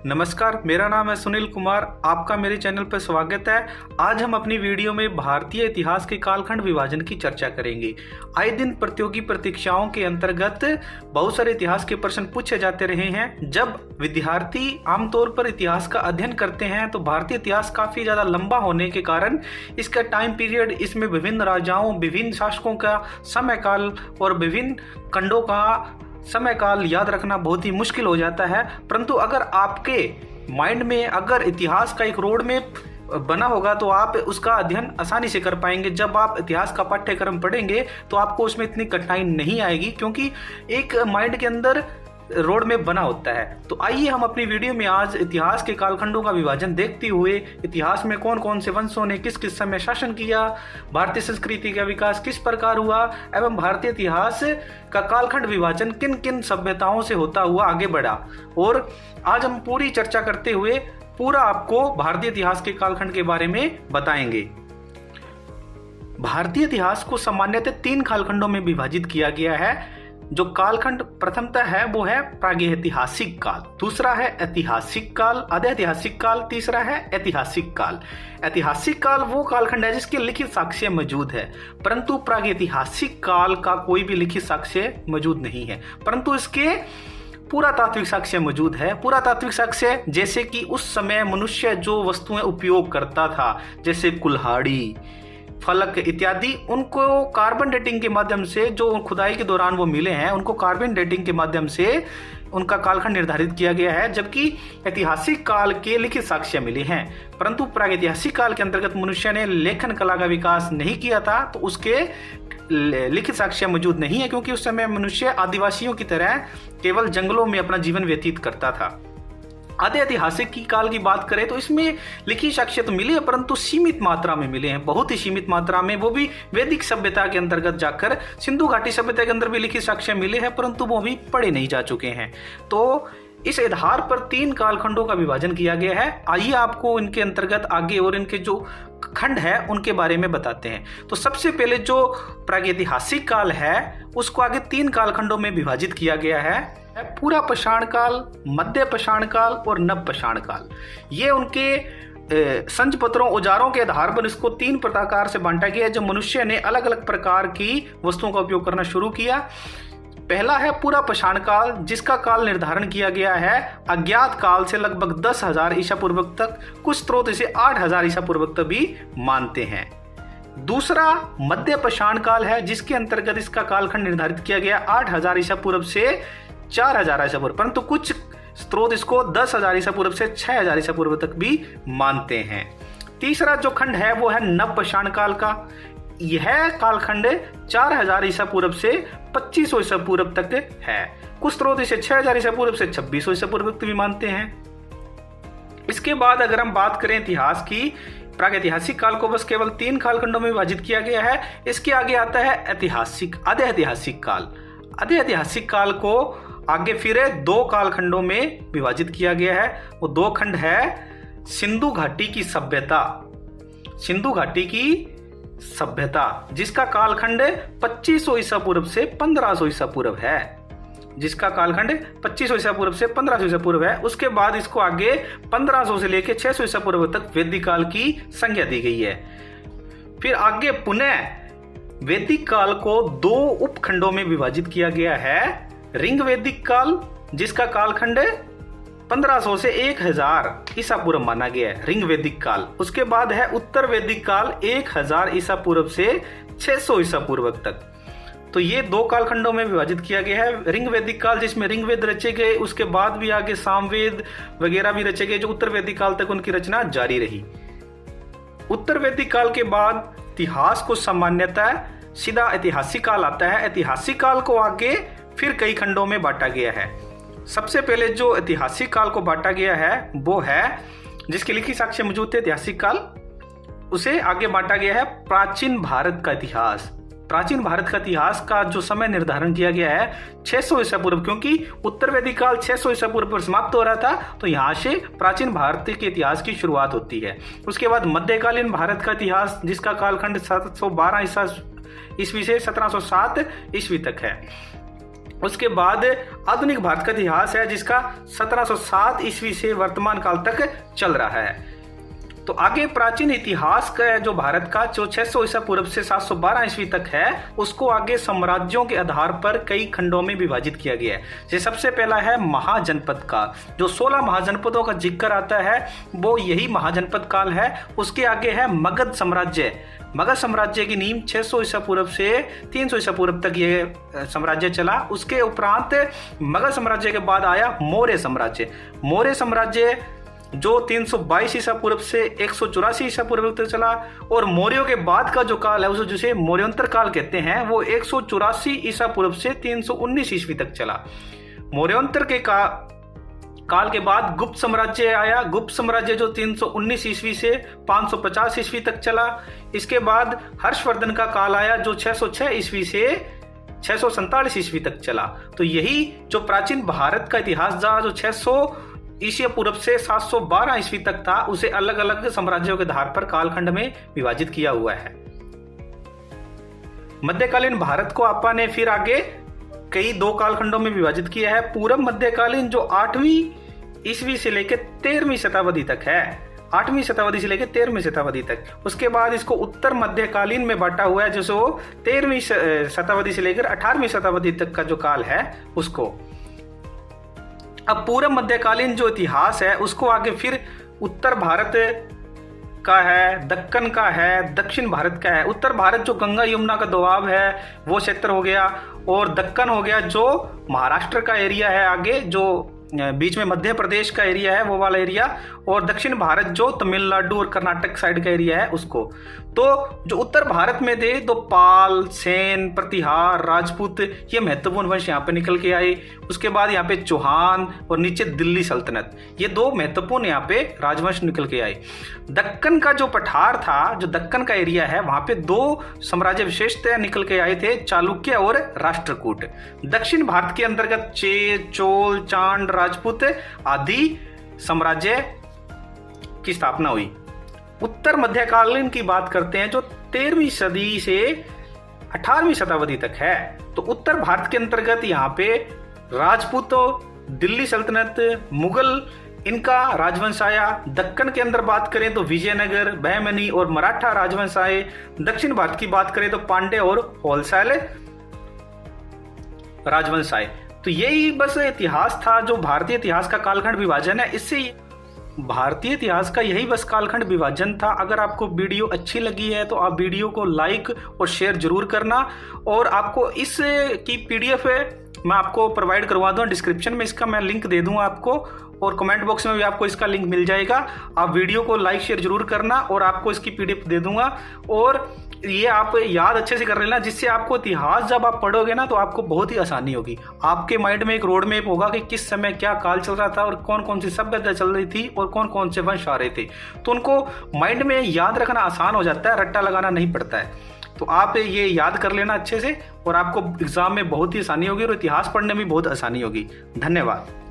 नमस्कार, मेरा नाम है सुनील कुमार। आपका मेरे चैनल पर स्वागत है। आज हम अपनी वीडियो में भारतीय इतिहास के कालखंड विभाजन की चर्चा करेंगे। आए दिन प्रतियोगी परीक्षाओं के अंतर्गत बहुत सारे इतिहास के प्रश्न पूछे जाते रहे हैं। जब विद्यार्थी आमतौर पर इतिहास का अध्ययन करते हैं तो भारतीय इतिहास काफ़ी ज़्यादा लंबा होने के कारण इसका टाइम पीरियड, इसमें विभिन्न राजाओं, विभिन्न शासकों का समय काल और विभिन्न खंडों का समय काल याद रखना बहुत ही मुश्किल हो जाता है। परंतु अगर आपके माइंड में अगर इतिहास का एक रोड मैप बना होगा तो आप उसका अध्ययन आसानी से कर पाएंगे। जब आप इतिहास का पाठ्यक्रम पढ़ेंगे तो आपको उसमें इतनी कठिनाई नहीं आएगी, क्योंकि एक माइंड के अंदर रोड मैप बना होता है। तो आइए हम अपनी वीडियो में आज इतिहास के कालखंडों का विभाजन देखते हुए इतिहास में कौन कौन से वंशों ने किस किस समय शासन किया, भारतीय संस्कृति का विकास किस प्रकार हुआ एवं भारतीय इतिहास का कालखंड विभाजन किन किन सभ्यताओं से होता हुआ आगे बढ़ा। और आज हम पूरी चर्चा करते हुए पूरा आपको भारतीय इतिहास के कालखंड के बारे में बताएंगे। भारतीय इतिहास को सामान्यतः 3 कालखंडों में विभाजित किया गया है। जो कालखंड प्रथमतः है वो है प्रागैतिहासिक काल, दूसरा है ऐतिहासिक काल, अधैतिहासिक काल, तीसरा है ऐतिहासिक काल। ऐतिहासिक काल वो कालखंड है जिसके लिखित साक्ष्य मौजूद है, परंतु प्रागैतिहासिक काल का कोई भी लिखित साक्ष्य मौजूद नहीं है, परंतु इसके पुरातात्विक साक्ष्य मौजूद है। पुरातात्विक साक्ष्य जैसे कि उस समय मनुष्य जो वस्तुएं उपयोग करता था, जैसे कुल्हाड़ी, फलक इत्यादि, उनको कार्बन डेटिंग के माध्यम से, जो खुदाई के दौरान वो मिले हैं, उनको कार्बन डेटिंग के माध्यम से उनका कालखंड निर्धारित किया गया है। जबकि ऐतिहासिक काल के लिखित साक्ष्य मिले हैं, परंतु प्रागैतिहासिक काल के अंतर्गत मनुष्य ने लेखन कला का विकास नहीं किया था, तो उसके लिखित साक्ष्य मौजूद नहीं है, क्योंकि उस समय मनुष्य आदिवासियों की तरह केवल जंगलों में अपना जीवन व्यतीत करता था। आधे ऐतिहासिक की काल की बात करें तो इसमें लिखित साक्ष्य तो मिले हैं, परंतु सीमित मात्रा में मिले हैं, बहुत ही सीमित मात्रा में। वो भी वैदिक सभ्यता के अंतर्गत जाकर सिंधु घाटी सभ्यता के अंदर भी लिखित साक्ष्य मिले हैं, परंतु वो भी पढ़े नहीं जा चुके हैं। तो इस आधार पर 3 कालखंडों का विभाजन किया गया है। आइए आपको इनके अंतर्गत आगे और इनके जो खंड है उनके बारे में बताते हैं। तो सबसे पहले जो प्रागैतिहासिक काल है उसको आगे 3 कालखंडों में विभाजित किया गया है। पूरा पाषाण काल, मध्य पाषाण काल और नव पाषाण काल। ये उनके संच पत्रों, औजारों के आधार पर इसको 3 प्रकार से बांटा गया है, जब मनुष्य ने अलग अलग प्रकार की वस्तुओं का उपयोग करना शुरू किया। पहला है पूरा पाषाण काल, जिसका काल निर्धारण किया गया है अज्ञात काल से लगभग 10,000 ईसा पूर्व तक। कुछ स्रोत इसे 8,000 ईसा पूर्व तक भी मानते हैं। दूसरा मध्य पाषाण काल है, जिसके अंतर्गत इसका कालखंड निर्धारित किया गया 8,000 ईसा पूर्व से 4,000 ईसा पूर्व, परंतु कुछ स्रोत इसको 10,000 ईसा पूर्व से 6,000 ईसा पूर्व तक भी मानते हैं। तीसरा जो खंड है वो है नव पाषाण काल का। यह कालखंड 4,000 ईसा पूर्व से 2,500 ईसा पूर्व तक है। कुछ स्रोत इसे 6,000 ईसा पूर्व से 2,600 ईसा पूर्व तक भी मानते हैं। इसके बाद अगर हम बात करें इतिहास की, प्रागैतिहासिक काल को बस केवल 3 कालखंडों में विभाजित किया गया है। इसके आगे आता है ऐतिहासिक, अधैतिहासिक काल। अधैतिहासिक काल को आगे फिर 2 कालखंडों में विभाजित किया गया है। वो 2 खंड है सिंधु घाटी की सभ्यता, सिंधु घाटी की सभ्यता, जिसका कालखंड 2,500 ईसा पूर्व से 1,500 ईसा पूर्व है, जिसका कालखंड 2,500 ईसा पूर्व से 1,500 ईसा पूर्व है। उसके बाद इसको आगे 1,500 से लेकर 600 ईसा पूर्व तक वैदिक काल की संज्ञा दी गई है। फिर आगे पुनः वैदिक काल को 2 उपखंडों में विभाजित किया गया है। रिंग वैदिक काल, जिसका कालखंड 1,500 से 1,000 ईसा पूर्व माना गया है, रिंग वैदिक काल। उसके बाद है उत्तर वैदिक काल, 1,000 ईसा पूर्व से 600 ईसा पूर्व तक। तो ये 2 कालखंडों में विभाजित किया गया है। रिंग वैदिक काल, जिसमें रिंग वेद रचे गए, उसके बाद भी आगे सामवेद वगैरह भी रचे गए, जो उत्तर वैदिक काल तक उनकी रचना जारी रही। उत्तर वैदिक काल के बाद इतिहास को सामान्यतः सीधा ऐतिहासिक काल आता है। ऐतिहासिक काल को आगे फिर कई खंडों में बांटा गया है। सबसे पहले जो ऐतिहासिक काल को बांटा गया है वो है, जिसके लिखित साक्ष्य मौजूद थे ऐतिहासिक काल, उसे आगे बांटा गया है प्राचीन भारत का इतिहास। प्राचीन भारत का इतिहास का जो समय निर्धारण किया गया है 600 ईसा पूर्व, क्योंकि उत्तर वैदिक काल 600 ईसा पूर्व पर समाप्त हो रहा था, तो यहाँ से प्राचीन भारत के इतिहास की शुरुआत होती है। उसके बाद मध्यकालीन भारत का इतिहास, जिसका कालखंड 712 ईसा ईस्वी से 1707 ईस्वी तक है। उसके बाद आधुनिक भारत का इतिहास है जिसका 1707 ईस्वी से वर्तमान काल तक चल रहा है। तो आगे प्राचीन इतिहास का जो भारत का जो 600 ईसा पूर्व से 712 ईस्वी तक है उसको आगे साम्राज्यों के आधार पर कई खंडों में विभाजित किया गया है। जैसे सबसे पहला है महाजनपद काल, जो 16 महाजनपदों का जिक्र आता है वो यही महाजनपद काल है। उसके आगे है मगध साम्राज्य। मगध साम्राज्य की नींव 600 ईसा पूर्व से 300 ईसा पूर्व तक ये साम्राज्य चला। उसके उपरांत मगध साम्राज्य के बाद आया मौर्य साम्राज्य। मौर्य साम्राज्य जो 322 ईसा पूर्व से 184 ईसा पूर्व तक चला, और मौर्यों के बाद का जो काल है उसे जिसे मौर्योत्तर काल कहते हैं वो 184 ईसा पूर्व से 319 ईस्वी तक चला। मौर्योत्तर के काल के बाद गुप्त साम्राज्य आया। गुप्त साम्राज्य जो 319 ईस्वी से 550 ईस्वी तक चला। इसके बाद हर्षवर्धन का काल आया जो 606 ईस्वी से 647 ईस्वी तक चला। तो यही जो प्राचीन भारत का इतिहास था जो 600 ईसा पूर्व से 712 ईस्वी तक था उसे अलग अलग साम्राज्यों के आधार पर कालखंड में विभाजित किया हुआ है। मध्यकालीन भारत को आपने फिर आगे कई 2 कालखंडों में विभाजित किया है। पूर्व मध्यकालीन जो 8वीं ईस्वी से लेकर 13वीं शताब्दी तक है, 8वीं शताब्दी से लेकर 13वीं शताब्दी तक। उसके बाद इसको उत्तर मध्यकालीन में बांटा हुआ है जो 13वीं शताब्दी से लेकर 18वीं शताब्दी तक का जो काल है उसको। अब पूर्व मध्यकालीन जो इतिहास है उसको आगे फिर उत्तर भारत का है, दक्कन का है, दक्षिण भारत का है। उत्तर भारत जो गंगा यमुना का दोआब है वो क्षेत्र हो गया, और दक्कन हो गया जो महाराष्ट्र का एरिया है, आगे जो बीच में मध्य प्रदेश का एरिया है वो वाला एरिया, और दक्षिण भारत जो तमिलनाडु और कर्नाटक साइड का एरिया है उसको। तो जो उत्तर भारत में थे तो पाल, सेन, प्रतिहार, राजपूत ये महत्वपूर्ण वंश यहाँ पे निकल के आए। उसके बाद यहाँ पे चौहान और नीचे दिल्ली सल्तनत, ये 2 महत्वपूर्ण यहाँ पे राजवंश निकल के आए। दक्कन का जो पठार था, जो दक्कन का एरिया है वहां पे 2 साम्राज्य विशेषतः निकल के आए थे, चालुक्य और राष्ट्रकूट। दक्षिण भारत के अंतर्गत चेर, चोल, चांड, राजपूत आदि साम्राज्य की स्थापना हुई। उत्तर मध्यकालीन की बात करते हैं जो 13वीं सदी से 18वीं शताब्दी तक है। तो उत्तर भारत के अंतर्गत यहाँ पे राजपूतों, दिल्ली सल्तनत, मुगल इनका राजवंश आया। दक्कन के अंदर बात करें तो विजयनगर, बहमनी और मराठा राजवंश आए। दक्षिण भारत की बात करें तो पांड्य और होलसाल राजवंश आए। तो यही बस इतिहास था जो भारतीय इतिहास का कालखंड विभाजन है। इससे भारतीय इतिहास का यही बस कालखंड विभाजन था। अगर आपको वीडियो अच्छी लगी है तो आप वीडियो को लाइक और शेयर जरूर करना, और आपको इस की पीडीएफ मैं आपको प्रोवाइड करवा दूँ, डिस्क्रिप्शन में इसका मैं लिंक दे दूंगा आपको, और कमेंट बॉक्स में भी आपको इसका लिंक मिल जाएगा। आप वीडियो को लाइक शेयर जरूर करना, और आपको इसकी पीडीएफ दे दूंगा। और ये आप याद अच्छे से कर लेना, जिससे आपको इतिहास जब आप पढ़ोगे ना तो आपको बहुत ही आसानी होगी। आपके माइंड में एक रोड मैप होगा कि किस समय क्या काल चल रहा था और कौन कौन सी सभ्यता चल रही थी और कौन कौन से वंश आ रहे थे। तो उनको माइंड में याद रखना आसान हो जाता है, रट्टा लगाना नहीं पड़ता है। तो आप ये याद कर लेना अच्छे से, और आपको एग्जाम में बहुत ही आसानी होगी और इतिहास पढ़ने में बहुत आसानी होगी। धन्यवाद।